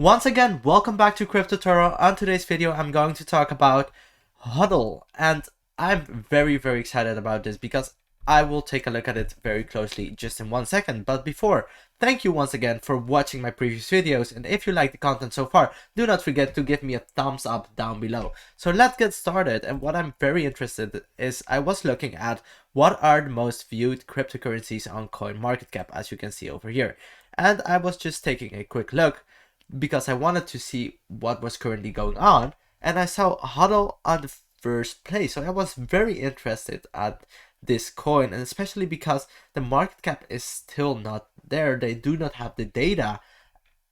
Once again, welcome back to Crypto Tutorial. On today's video, I'm going to talk about Hodl, and I'm very excited about this because I will take a look at it very closely just in 1 second. But before, thank you once again for watching my previous videos, and if you like the content so far, do not forget to give me a thumbs up down below. So let's get started, and what I'm very interested in is I was looking at what are the most viewed cryptocurrencies on CoinMarketCap, as you can see over here. And I was just taking a quick look because I wanted to see what was currently going on, and I saw Hodl on the first place. So I was very interested at this coin, and especially because the market cap is still not there. They do not have the data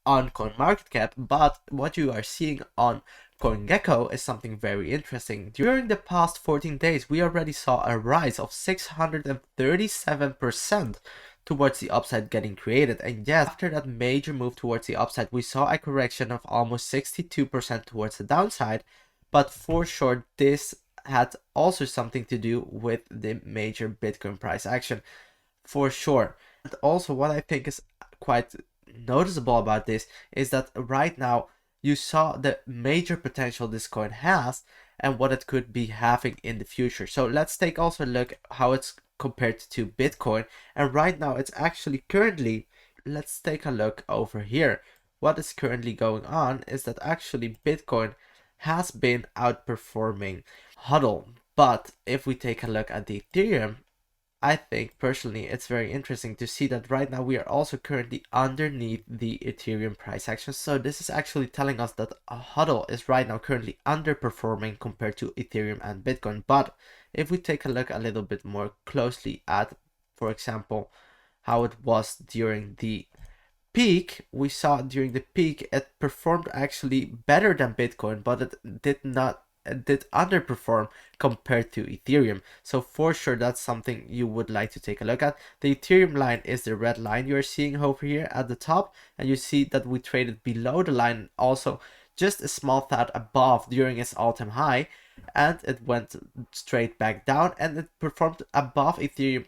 on CoinMarketCap, but what you are seeing on Coingecko is something very interesting. During the past 14 days, we already saw a rise of 637% towards the upside getting created. And yes, after that major move towards the upside, we saw a correction of almost 62% towards the downside. But for sure, this had also something to do with the major Bitcoin price action, for sure. And also, what I think is quite noticeable about this is that right now you saw the major potential this coin has and what it could be having in the future. So let's take also a look how it's compared to Bitcoin. And right now it's actually currently, let's take a look over here. What is currently going on is that actually Bitcoin has been outperforming Hodl. But if we take a look at the Ethereum, I think personally it's very interesting to see that right now we are also currently underneath the Ethereum price action. So this is actually telling us that Hodl is right now currently underperforming compared to Ethereum and Bitcoin. But if we take a look a little bit more closely at, for example, how it was during the peak, we saw during the peak it performed actually better than Bitcoin, but it did underperform compared to Ethereum. So for sure that's something you would like to take a look at. The Ethereum line is the red line you're seeing over here at the top, and you see that we traded below the line, also just a small tad above during its all-time high, and it went straight back down and it performed above Ethereum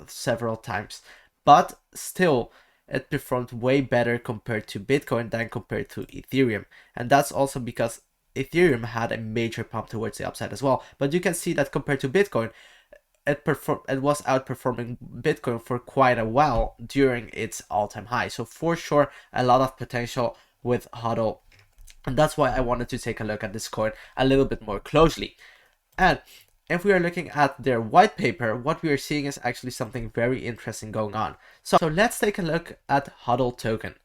several times, but still it performed way better compared to Bitcoin than compared to Ethereum. And that's also because Ethereum had a major pump towards the upside as well. But you can see that compared to Bitcoin, it was outperforming Bitcoin for quite a while during its all-time high. So for sure, a lot of potential with Hodl. And that's why I wanted to take a look at this coin a little bit more closely. And if we are looking at their white paper, what we are seeing is actually something very interesting going on. So let's take a look at Hodl token.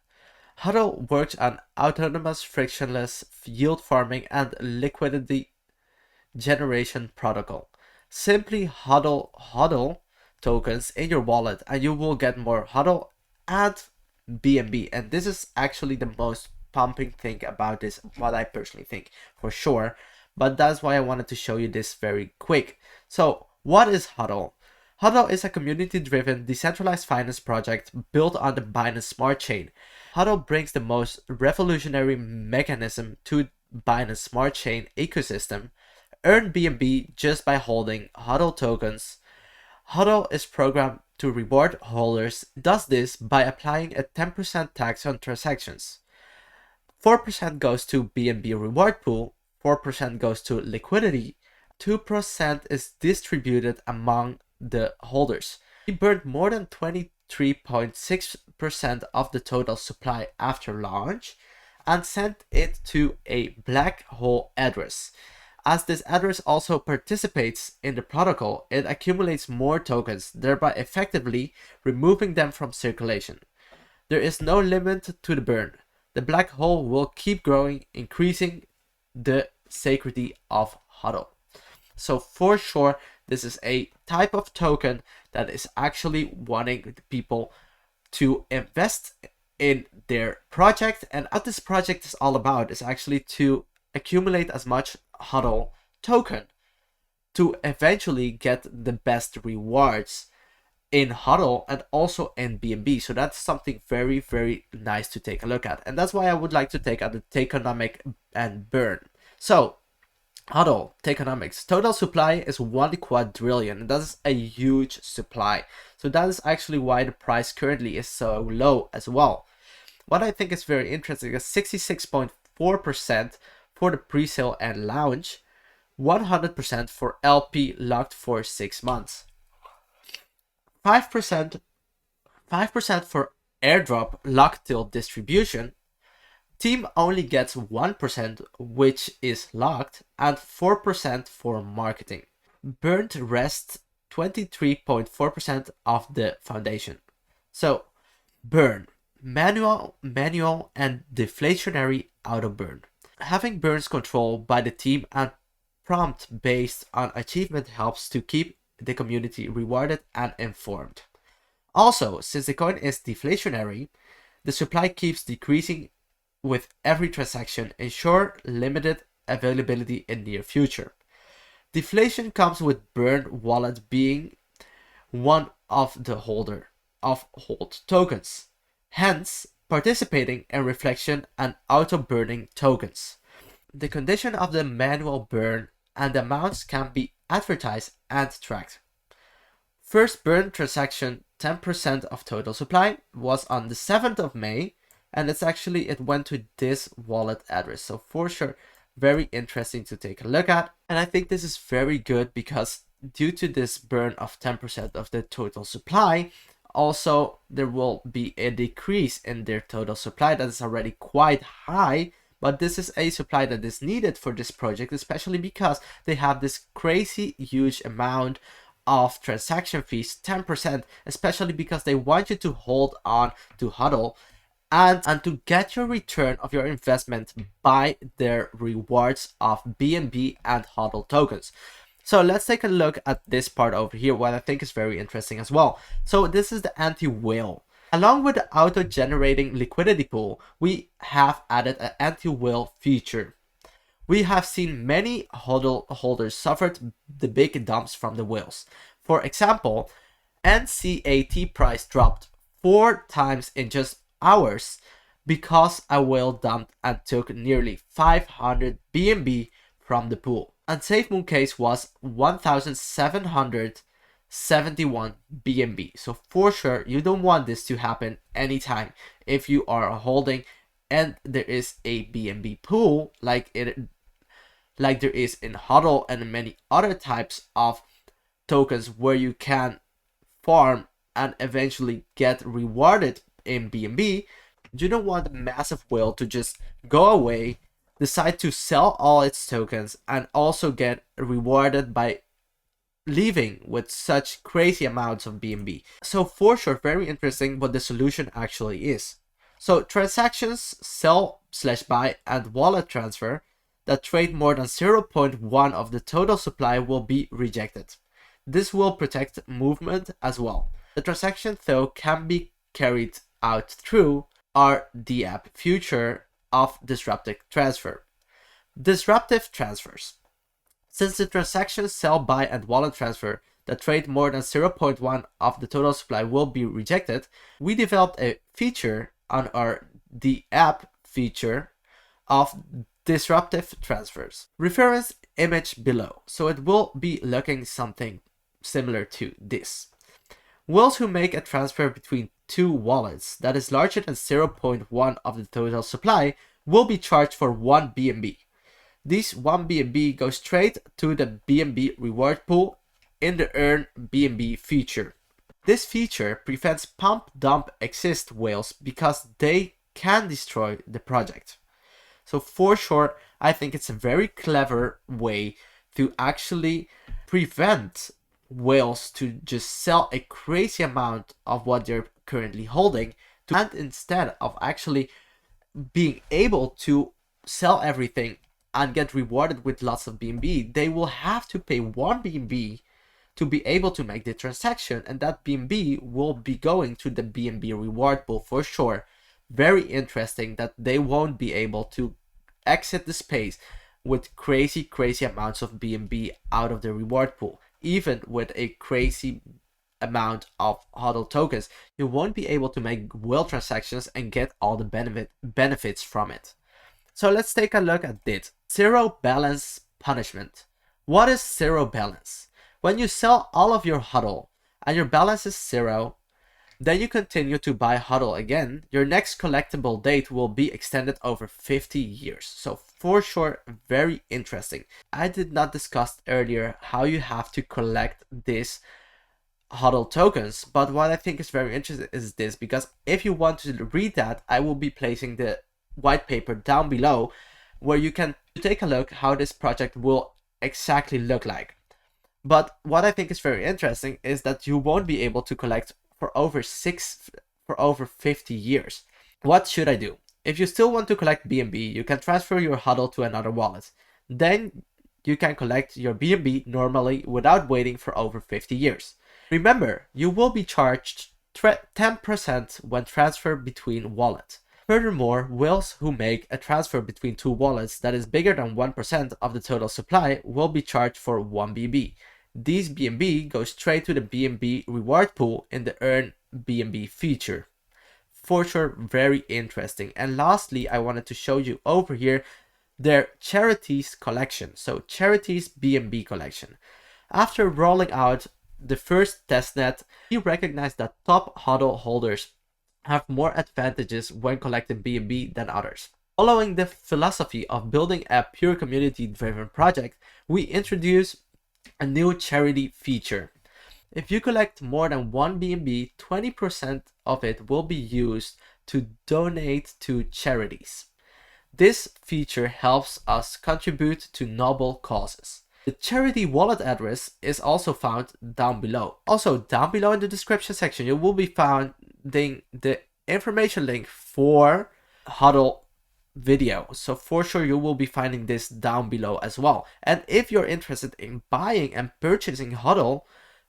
Hodl works on autonomous, frictionless yield farming and liquidity generation protocol. Simply hodl tokens in your wallet and you will get more Hodl and BNB. And this is actually the most pumping thing about this, what I personally think, for sure. But that's why I wanted to show you this very quick. So what is Hodl? Hodl is a community-driven decentralized finance project built on the Binance Smart Chain. Hodl brings the most revolutionary mechanism to Binance Smart Chain ecosystem. Earn BNB just by holding Hodl tokens. Hodl is programmed to reward holders, does this by applying a 10% tax on transactions. 4% goes to BNB reward pool, 4% goes to liquidity, 2% is distributed among the holders. He burned more than 23.6% of the total supply after launch and sent it to a black hole address. As this address also participates in the protocol, it accumulates more tokens, thereby effectively removing them from circulation. There is no limit to the burn. The black hole will keep growing, increasing the scarcity of Hodl. So for sure, this is a type of token that is actually wanting people to invest in their project. And what this project is all about is actually to accumulate as much Hodl token to eventually get the best rewards in Hodl and also in BNB. So that's something very nice to take a look at. And that's why I would like to take out the takeonomic and burn. So Hodl, takeonomics. Total supply is 1 quadrillion, and that is a huge supply. So that is actually why the price currently is so low as well. what I think is very interesting is 66.4% for the pre-sale and launch, 100% for LP locked for 6 months, 5% for airdrop locked till distribution. Team only gets 1%, which is locked, and 4% for marketing. Burnt rests 23.4% of the foundation. So, burn, manual, and deflationary auto burn. Having burns controlled by the team and prompt based on achievement helps to keep the community rewarded and informed. Also, since the coin is deflationary, the supply keeps decreasing with every transaction, ensure limited availability in near future. Deflation comes with burned wallet being one of the holder of hold tokens, hence participating in reflection and auto burning tokens. The condition of the manual burn and the amounts can be advertised and tracked. First burn transaction 10% of total supply was on the 7th of May, and it went to this wallet address. So for sure, very interesting to take a look at. And I think this is very good because due to this burn of 10% of the total supply, also there will be a decrease in their total supply that is already quite high. But this is a supply that is needed for this project, especially because they have this crazy huge amount of transaction fees, 10%, especially because they want you to hold on to Hodl and to get your return of your investment by their rewards of BNB and Hodl tokens. So let's take a look at this part over here, what I think is very interesting as well. So this is the anti-whale. Along with the auto-generating liquidity pool, we have added an anti-whale feature. We have seen many Hodl holders suffered the big dumps from the whales. For example, NCAT price dropped 4 times in just hours because a whale dumped and took nearly 500 BNB from the pool. And SafeMoon case was 1,771 BNB. So for sure, you don't want this to happen anytime if you are holding and there is a BNB pool like there is in Hodl and many other types of tokens where you can farm and eventually get rewarded in BNB. You don't want a massive whale to just go away, decide to sell all its tokens, and also get rewarded by leaving with such crazy amounts of BNB. So for sure, very interesting what the solution actually is. So transactions, sell/buy, and wallet transfer that trade more than 0.1 of the total supply will be rejected. This will protect movement as well. The transaction though can be carried out through our DApp feature of disruptive transfer. Disruptive transfers. Since the transactions, sell, buy, and wallet transfer that trade more than 0.1 of the total supply will be rejected, we developed a feature on our DApp feature of disruptive transfers. Reference image below, so it will be looking something similar to this. Whales who make a transfer between two wallets that is larger than 0.1 of the total supply will be charged for 1 BNB. This 1 BNB goes straight to the BNB reward pool in the Earn BNB feature. This feature prevents pump dump exist whales because they can destroy the project. So for sure, I think it's a very clever way to actually prevent whales to just sell a crazy amount of what they're currently holding, and instead of actually being able to sell everything and get rewarded with lots of BNB, they will have to pay 1 BNB to be able to make the transaction, and that BNB will be going to the BNB reward pool for sure. Very interesting that they won't be able to exit the space with crazy amounts of BNB out of the reward pool. Even with a crazy amount of Hodl tokens, you won't be able to make whale transactions and get all the benefits from it. So let's take a look at this. Zero balance punishment. What is zero balance? When you sell all of your Hodl and your balance is 0, Then you continue to buy Hodl again. Your next collectible date will be extended over 50 years. So for sure, very interesting. I did not discuss earlier how you have to collect this Hodl tokens, but what I think is very interesting is this, because if you want to read that, I will be placing the white paper down below where you can take a look how this project will exactly look like. But what I think is very interesting is that you won't be able to collect for over 50 years. What should I do? If you still want to collect BNB, you can transfer your Hodl to another wallet. Then you can collect your BNB normally without waiting for over 50 years. Remember, you will be charged 10% when transferred between wallets. Furthermore, whales who make a transfer between two wallets that is bigger than 1% of the total supply will be charged for 1 BNB. These BNB go straight to the BNB reward pool in the Earn BNB feature. For sure, very interesting. And lastly, I wanted to show you over here their charities collection. So charities BNB collection. After rolling out the first testnet, we recognize that top Hodl holders have more advantages when collecting BNB than others. Following the philosophy of building a pure community-driven project, we introduce a new charity feature. If you collect more than 1 BNB, 20% of it will be used to donate to charities. This feature helps us contribute to noble causes. The charity wallet address is also found down below. Also, down below in the description section, you will be finding the information link for Hodl video. So for sure, you will be finding this down below as well. And if you're interested in buying and purchasing Hodl,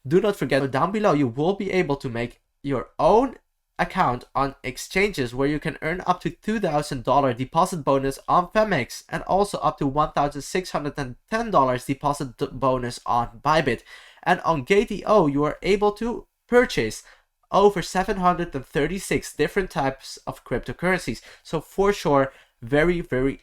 do not forget down below, you will be able to make your own account on exchanges where you can earn up to $2,000 deposit bonus on Femex and also up to $1,610 deposit bonus on Bybit. And on Gate.io, you are able to purchase over 736 different types of cryptocurrencies. So for sure, very, very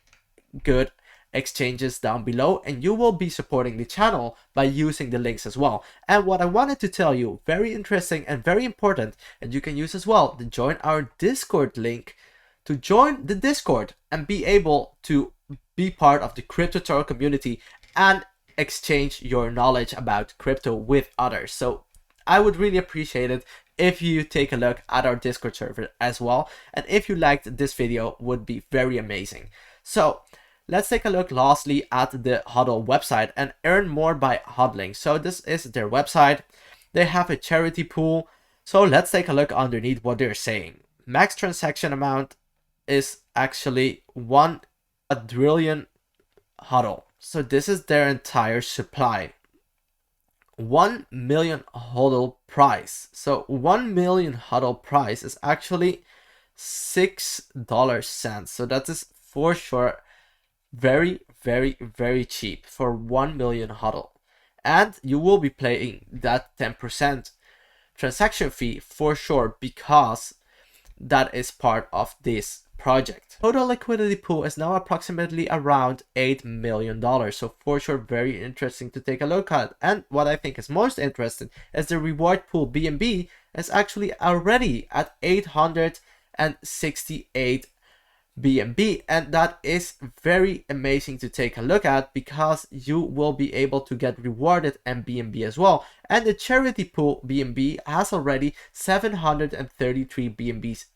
good exchanges down below, and you will be supporting the channel by using the links as well. And what I wanted to tell you, very interesting and very important, and you can use as well to join our Discord link to join the Discord and be able to be part of the crypto community and exchange your knowledge about crypto with others. So I would really appreciate it if you take a look at our Discord server as well, and if you liked this video, would be very amazing. So let's take a look lastly at the Hodl website and earn more by hodling. So this is their website. They have a charity pool. So let's take a look underneath what they're saying. Max transaction amount is actually 1 quadrillion Hodl. So this is their entire supply. 1 million Hodl price. So 1 million Hodl price is actually $6. So that is for sure very, very, very cheap for 1 million Hodl. And you will be paying that 10% transaction fee for sure, because that is part of this project. Total liquidity pool is now approximately around $8 million. So for sure, very interesting to take a look at. And what I think is most interesting is the reward pool BNB is actually already at 868 BNB, and that is very amazing to take a look at, because you will be able to get rewarded and BNB as well. And the charity pool BNB has already 733 BNBs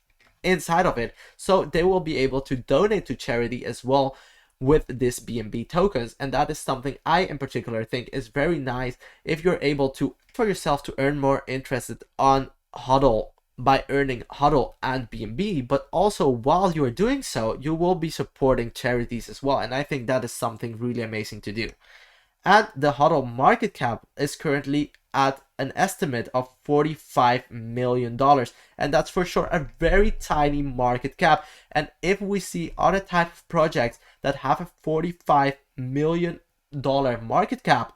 inside of it, so they will be able to donate to charity as well with this BNB tokens. And that is something I in particular think is very nice if you're able to for yourself to earn more interested on Hodl by earning Hodl and BNB, but also while you're doing so, you will be supporting charities as well. And I think that is something really amazing to do. And the Hodl market cap is currently at an estimate of $45 million. And that's for sure a very tiny market cap. And if we see other type of projects that have a $45 million market cap,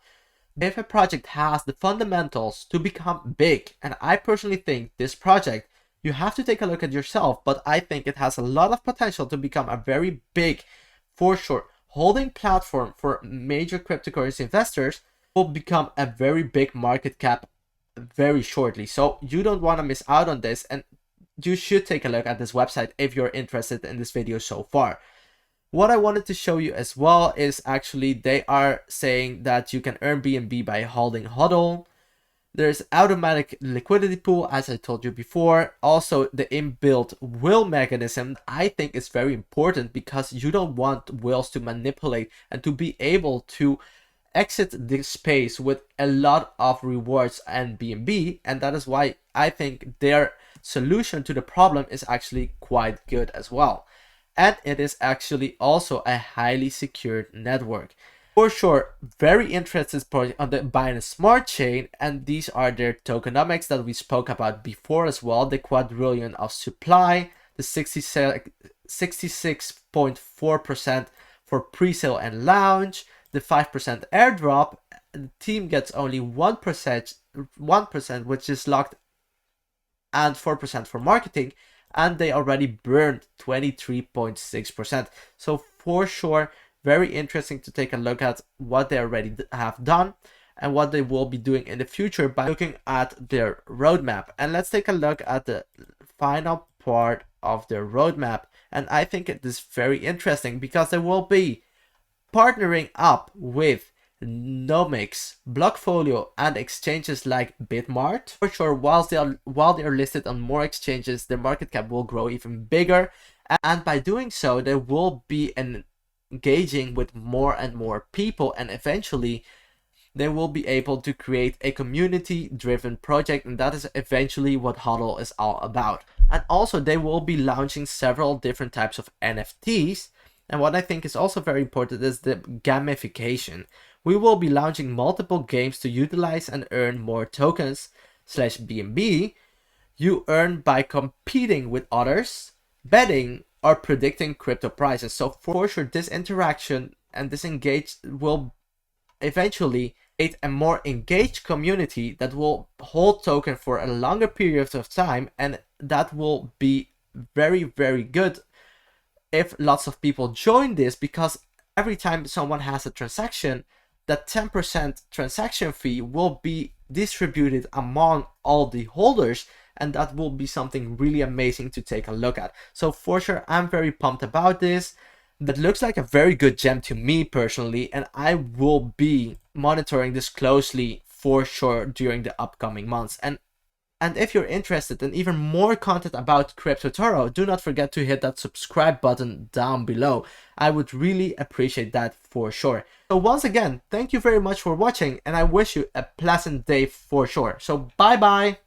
if a project has the fundamentals to become big, and I personally think this project, you have to take a look at yourself, but I think it has a lot of potential to become a very big, for sure, holding platform for major cryptocurrency investors, will become a very big market cap very shortly. So you don't want to miss out on this, and you should take a look at this website if you're interested in this video so far. What I wanted to show you as well is actually they are saying that you can earn BNB by holding Hodl. There's automatic liquidity pool, as I told you before. Also, the inbuilt will mechanism, I think, is very important because you don't want whales to manipulate and to be able to exit this space with a lot of rewards and BNB, and that is why I think their solution to the problem is actually quite good as well. And it is actually also a highly secured network. For sure, very interested project on the Binance Smart Chain, and these are their tokenomics that we spoke about before as well. The quadrillion of supply, the 66.4% for pre-sale and launch, the 5% airdrop. The team gets only 1%, which is locked, and 4% for marketing, and they already burned 23.6%. So for sure, very interesting to take a look at what they already have done and what they will be doing in the future by looking at their roadmap. And let's take a look at the final part of their roadmap. And I think it is very interesting because they will be partnering up with Nomics, Blockfolio, and exchanges like Bitmart. For sure, while they are listed on more exchanges, their market cap will grow even bigger. And by doing so, they will be engaging with more and more people, and eventually they will be able to create a community-driven project, and that is eventually what Hodl is all about. And also, they will be launching several different types of NFTs. And what I think is also very important is the gamification. We will be launching multiple games to utilize and earn more tokens / BNB. You earn by competing with others, betting, or predicting crypto prices. So for sure, this interaction and this engage will eventually create a more engaged community that will hold token for a longer period of time, and that will be very, very good if lots of people join this, because every time someone has a transaction, that 10% transaction fee will be distributed among all the holders, and that will be something really amazing to take a look at. So for sure, I'm very pumped about this. That looks like a very good gem to me personally, and I will be monitoring this closely for sure during the upcoming months. And if you're interested in even more content about CryptoToro, do not forget to hit that subscribe button down below. I would really appreciate that for sure. So once again, thank you very much for watching, and I wish you a pleasant day for sure. So bye bye.